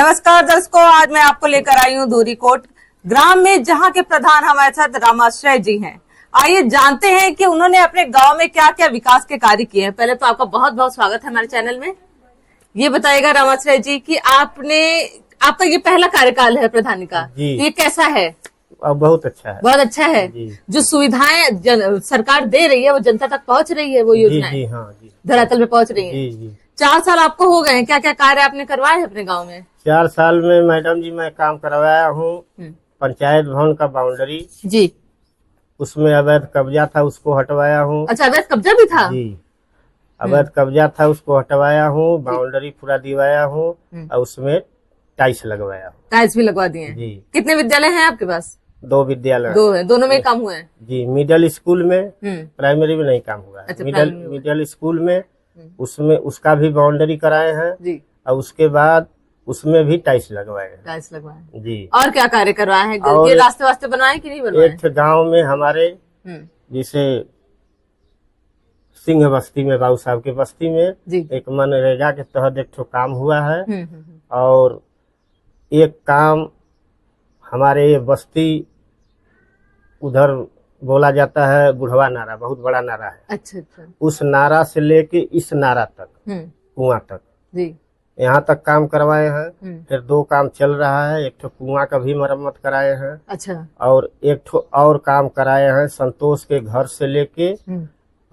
नमस्कार दर्शकों, आज मैं आपको लेकर आई हूँ धूरीकोट ग्राम में, जहाँ के प्रधान हमारे साथ रामाश्रय जी हैं। आइए जानते हैं कि उन्होंने अपने गांव में क्या क्या विकास के कार्य किए हैं। पहले तो आपका बहुत बहुत स्वागत है हमारे चैनल में। ये बताइएगा रामाश्रय जी कि आपका ये पहला कार्यकाल है प्रधानी का, ये कैसा है? बहुत अच्छा है। बहुत अच्छा है। जो सुविधाएं सरकार दे रही है वो जनता तक पहुंच रही है, वो योजनाएं जी, हाँ, जी, धरातल पे पहुंच रही है। जी। 4 साल आपको हो गए हैं, क्या क्या कार्य आपने करवाए हैं अपने गांव में? 4 साल में मैडम जी मैं काम करवाया हूँ। पंचायत भवन का बाउंड्री जी, उसमें अवैध कब्जा था, उसको हटवाया हूँ। अच्छा, अवैध कब्जा भी था जी, अवैध कब्जा था, उसको हटवाया हूँ। बाउंड्री पूरा दिवाया हूँ और उसमें टाइल्स लगवाया हूँ। टाइल्स भी लगवा दिए हैं। जी। कितने विद्यालय हैं आपके पास? 2 विद्यालय। 2 है, दोनों में काम हुए हैं? जी, मिडिल स्कूल में, प्राइमरी में नहीं काम हुआ है। अच्छा, मिडिल स्कूल में उसमें उसका भी बाउंड्री कराए हैं जी, और उसके बाद उसमें भी टाइल्स लगवाए हैं। टाइल्स लगवाए जी। और क्या कार्य करवाए हैं? ये रास्ते वास्ते बनवाए कि नहीं बनवाए? एक गांव में हमारे जिसे सिंह बस्ती में, बाबू साहब की बस्ती में एक मनरेगा के तहत एक ठो काम हुआ है। और एक काम हमारे ये बस्ती उधर बोला जाता है बुढ़वा नारा, बहुत बड़ा नारा है। अच्छा अच्छा। उस नारा से लेके इस नारा तक, कुआं तक, जी, यहाँ तक काम करवाए हैं। फिर 2 काम चल रहा है। एक ठो कुआं का भी मरम्मत कराए हैं। अच्छा। और एक ठो और काम कराए हैं संतोष के घर से लेके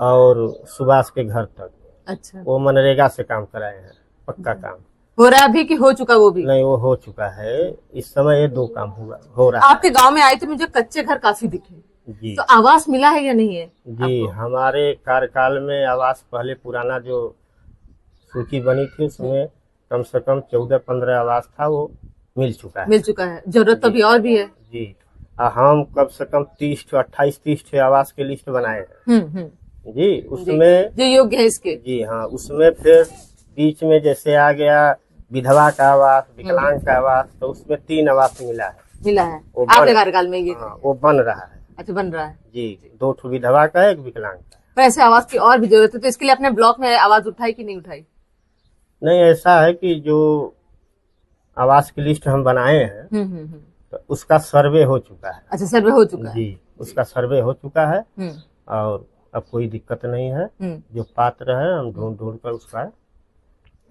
और सुभाष के घर तक। अच्छा। वो मनरेगा से काम कराए हैं, पक्का काम हो रहा है अभी कि हो चुका? वो भी नहीं, वो हो चुका है। इस समय ये 2 काम हो रहा है। आपके गांव में आए थे, मुझे कच्चे घर काफी दिखे जी। तो आवास मिला है या नहीं है जी आपको? हमारे कार्यकाल में आवास पहले पुराना जो सूची बनी थी उसमें कम से कम 14-15 आवास था, वो मिल चुका है। जरूरत तो अभी और भी है जी। हम कम से कम 28-30 आवास की लिस्ट बनाए हैं जी। उसमें जो योग्य है इसके, जी हाँ, उसमें फिर बीच में जैसे आ गया विधवा का आवास, विकलांग का आवास, तो उसमें 3 आवास मिला है आपके कार्यकाल में। ये वो बन रहा है। अच्छा, बन रहा है जी। 2 ठो विधवा का, 1 विकलांग का। पर ऐसे आवास की और भी जरूरत है, तो इसके लिए अपने ब्लॉक में आवाज उठाई कि नहीं उठाई? नहीं, ऐसा है कि जो आवास की लिस्ट हम बनाए हैं तो उसका सर्वे हो चुका है। अच्छा, सर्वे हो चुका है जी, उसका सर्वे हो चुका है और अब कोई दिक्कत नहीं है। जो पात्र है हम ढूंढ कर उसका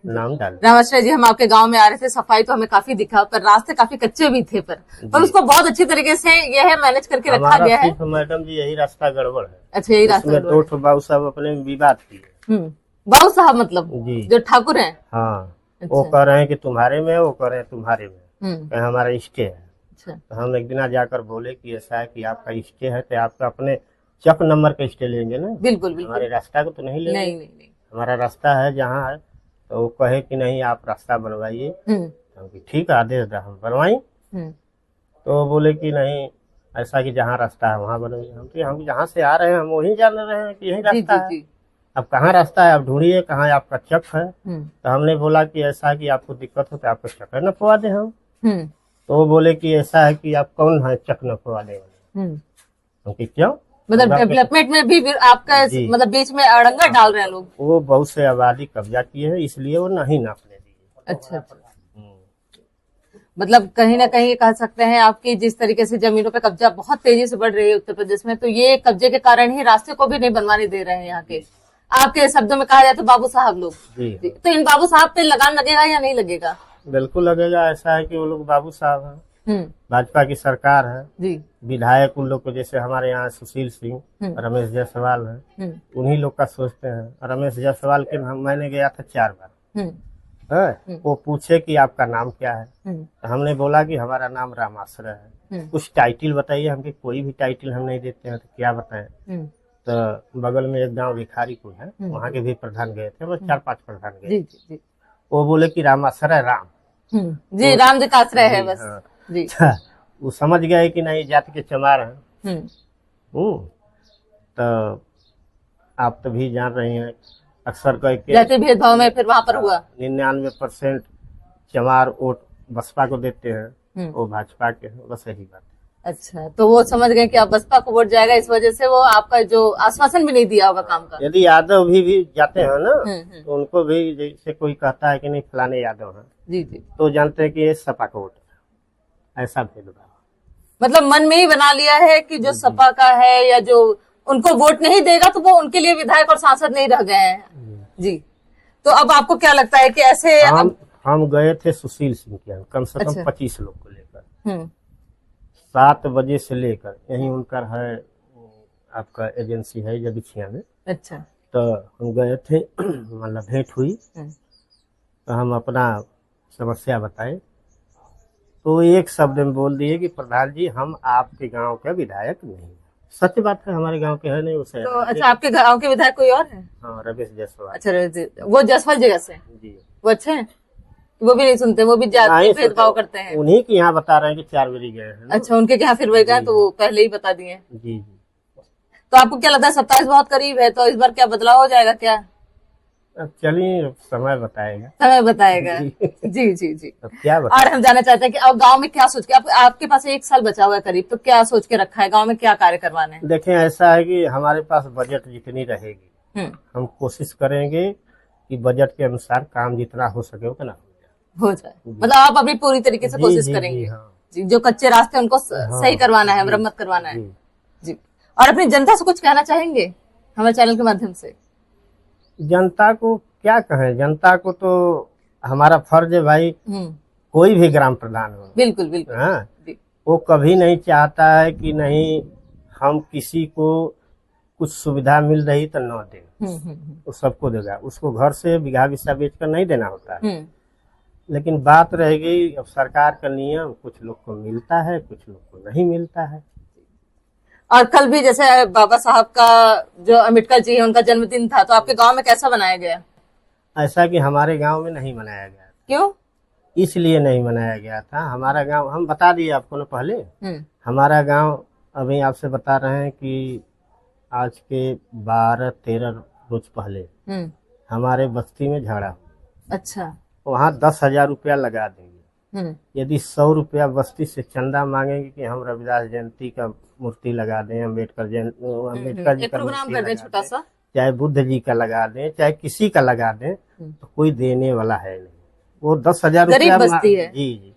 नाम डाल। रामाश्रय जी, हम आपके गांव में आ रहे थे, सफाई तो हमें काफी दिखा, पर रास्ते काफी कच्चे भी थे, पर उसको बहुत अच्छी तरीके से यह मैनेज करके रखा गया है। मैडम जी, यही रास्ता गड़बड़ है। अच्छा, यही रास्ता। 2 ठो बाबू साहब अपने विवाद किए। बाबू साहब मतलब जी, जो ठाकुर हैं? हाँ। वो कह रहे हैं कि तुम्हारे में, वो कह रहे हैं तुम्हारे में, हमारा स्टे है। अच्छा। तो हम एक दिन जाकर बोले कि ऐसा है कि आपका स्टे है तो आपका अपने चक नंबर का स्टे लेंगे ना। बिल्कुल, हमारे रास्ता को तो नहीं लेंगे। नहीं, हमारा रास्ता है जहाँ है। तो वो कहे कि नहीं, आप रास्ता बनवाइए। तो ठीक है, आदेश दा, हम बनवाई। तो बोले कि नहीं, ऐसा कि जहाँ रास्ता है वहाँ बनवाइए। हम जहाँ से आ रहे हैं हम वही जान रहे हैं कि यही रास्ता है। अब कहाँ रास्ता है, आप ढूंढिए कहाँ आपका चक है। तो हमने बोला कि ऐसा है कि आपको दिक्कत हो तो आपको चक नपवा दे हम। तो वो बोले कि ऐसा है कि आप कौन है चक नपवा दे वाले? क्यों, मतलब डेवलपमेंट में भी आपका मतलब बीच में अड़ंगा डाल रहे हैं लोग? वो बहुत से आबादी कब्जा किए हैं, इसलिए वो नहीं नापने दिए। अच्छा। मतलब कहीं ना कहीं कह सकते हैं आपकी जिस तरीके से जमीनों पे कब्जा बहुत तेजी से बढ़ रही है उत्तर प्रदेश में, तो ये कब्जे के कारण ही रास्ते को भी नहीं बनवाने दे रहे हैं यहाँ के। आपके शब्दों में कहा जाए तो बाबू साहब लोग जी। तो इन बाबू साहब पे लगान लगेगा या नहीं लगेगा? बिल्कुल लगेगा। ऐसा है कि वो लोग बाबू साहब हैं, भाजपा की सरकार है जी। विधायक उन लोग को, जैसे हमारे यहाँ सुशील सिंह, रमेश जायसवाल है, उन्हीं लोग का सोचते हैं। रमेश जायसवाल के मैंने गया था 4 बार। वो पूछे कि आपका नाम क्या है, तो हमने बोला कि हमारा नाम रामाश्रय है। कुछ टाइटल बताइए। हमके कोई भी टाइटल हम नहीं देते हैं। तो क्या बताएं? तो बगल में एक गांव भिखारीपुर है, वहाँ के भी प्रधान गए थे, बस 4-5 प्रधान गए। वो बोले कि रामाश्रय राम जी, राम जी का आश्रय है बस जी। वो समझ गए कि नहीं, जाति के चमार हैं। तो आप तो भी जान रही हैं, अक्सर जाति भेदभाव में फिर वहाँ पर हुआ 99% चमार वोट बसपा को देते हैं, वो भाजपा के, बस यही बात। अच्छा, तो वो समझ गए कि आप बसपा को वोट जाएगा, इस वजह से वो आपका जो आश्वासन भी नहीं दिया होगा काम का। यदि यादव भी जाते हैं ना, तो उनको भी जैसे कोई कहता है कि नहीं फलाने यादव है, जी जी, तो जानते हैं कि ये सपा का वोट है। ऐसा भेदभाव मतलब मन में ही बना लिया है कि जो सपा का है या जो उनको वोट नहीं देगा तो वो उनके लिए विधायक और सांसद नहीं रह गए हैं। जी, तो अब आपको क्या लगता है कि ऐसे हम गए थे सुशील सिंह के यहाँ, कम से कम अच्छा। 25 लोग को लेकर, 7 बजे से लेकर, यही उनका है आपका एजेंसी है जबिछिया में। अच्छा, तो हम गए थे, मतलब भेंट हुई, तो हम अपना समस्या बताए, तो एक शब्द में बोल दिए कि प्रधान जी हम आपके गांव के विधायक नहीं है। सच बात है, हमारे गांव के है नहीं उसे। तो अच्छा, आपके गांव के विधायक कोई और है? हाँ, रमेश जायसवाल। अच्छा, वो जायसवाल जगह से जी, वो अच्छे हैं? वो भी नहीं सुनते, वो भी जाति भेदभाव करते हैं। उन्हीं के यहाँ बता रहे हैं कि 4 बजे गए हैं। अच्छा, उनके यहाँ फिर वही गए, तो वो पहले ही बता दिए। जी जी। तो आपको क्या लगता है 27 बहुत करीब है, तो इस बार क्या बदलाव हो जाएगा क्या? अब चलिए, समय बताएगा। समय बताएगा। जी जी जी। अब क्या बताएं? और हम जानना चाहते हैं कि अब गांव में क्या सोच के, आपके पास 1 साल बचा हुआ है करीब, तो क्या सोच के रखा है गांव में, क्या कार्य करवाने हैं? देखें, ऐसा है कि हमारे पास बजट जितनी रहेगी, हम कोशिश करेंगे कि बजट के अनुसार काम जितना हो सके उतना हो जाए। मतलब आप अभी पूरी तरीके से कोशिश करेंगे। जी, जो कच्चे रास्ते उनको सही करवाना है, मरम्मत करवाना है। जी, और अपनी जनता से कुछ कहना चाहेंगे हमारे चैनल के माध्यम से? जनता को क्या कहें, जनता को तो हमारा फर्ज है भाई, कोई भी ग्राम प्रधान हो, बिल्कुल बिल्कुल, हाँ, वो कभी नहीं चाहता है कि नहीं हम किसी को कुछ सुविधा मिल रही तो न दे, वो सबको देगा। उसको घर से बीघा बिस्सा बेचकर नहीं देना होता है। लेकिन बात रह गई अब सरकार का नियम, कुछ लोग को मिलता है, कुछ लोग को नहीं मिलता है। और कल भी जैसे बाबा साहब का जो अम्बेडकर जी है उनका जन्मदिन था, तो आपके गांव में कैसा मनाया गया? ऐसा कि हमारे गांव में नहीं मनाया गया। क्यों? इसलिए नहीं मनाया गया था, हमारा गांव, हम बता दिए आपको ना पहले, हमारा गांव अभी आपसे बता रहे हैं कि आज के 12-13 रोज पहले हमारे बस्ती में झगड़ा। अच्छा, वहाँ 10,000 रुपया लगा देंगे यदि 100 रुपया बस्ती से चंदा मांगेंगे कि हम रविदास जयंती का मूर्ति लगा दें, अम्बेडकर जी का प्रोग्राम कर दें छोटा सा, चाहे बुद्ध जी का लगा दें, चाहे किसी का लगा दें, तो कोई देने वाला है नहीं। वो 10,000 रुपया बस्ती है। जी जी,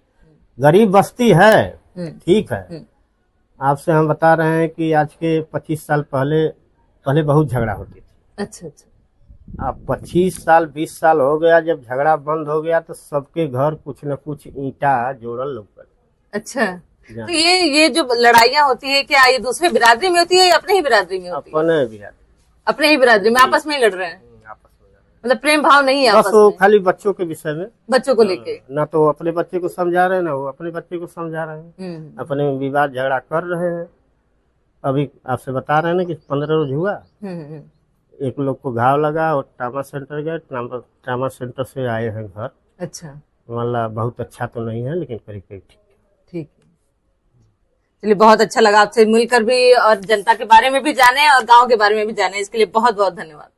गरीब बस्ती है, ठीक है। आपसे हम बता रहे हैं कि आज के 25 साल पहले बहुत झगड़ा होती थी। अच्छा अच्छा, अब 25 साल 20 साल हो गया, जब झगड़ा बंद हो गया तो सबके घर कुछ न कुछ ईंटा जोड़ल लोग। अच्छा, तो ये जो लड़ाइयाँ होती है, क्या ये दूसरे बिरादरी में होती है या अपने ही बिरादरी में होती है? अपने ही बिरादरी में आपस में ही लड़ रहे हैं, मतलब प्रेम भाव नहीं है बस, वो खाली बच्चों के विषय में, बच्चों को लेके, ना तो अपने बच्चे को समझा रहे हैं, ना वो अपने बच्चे को समझा रहे हैं, अपने विवाद झगड़ा कर रहे हैं। अभी आपसे बता रहे हैं ना कि 15 रोज हुआ, एक लोग को घाव लगा और ट्रामा सेंटर गए, ट्रामा सेंटर से आए हैं घर। अच्छा, मतलब बहुत अच्छा तो नहीं है, लेकिन करीब करीब ठीक है। चलिए, बहुत अच्छा लगा आपसे मिलकर भी, और जनता के बारे में भी जाने और गांव के बारे में भी जाने, इसके लिए बहुत बहुत धन्यवाद।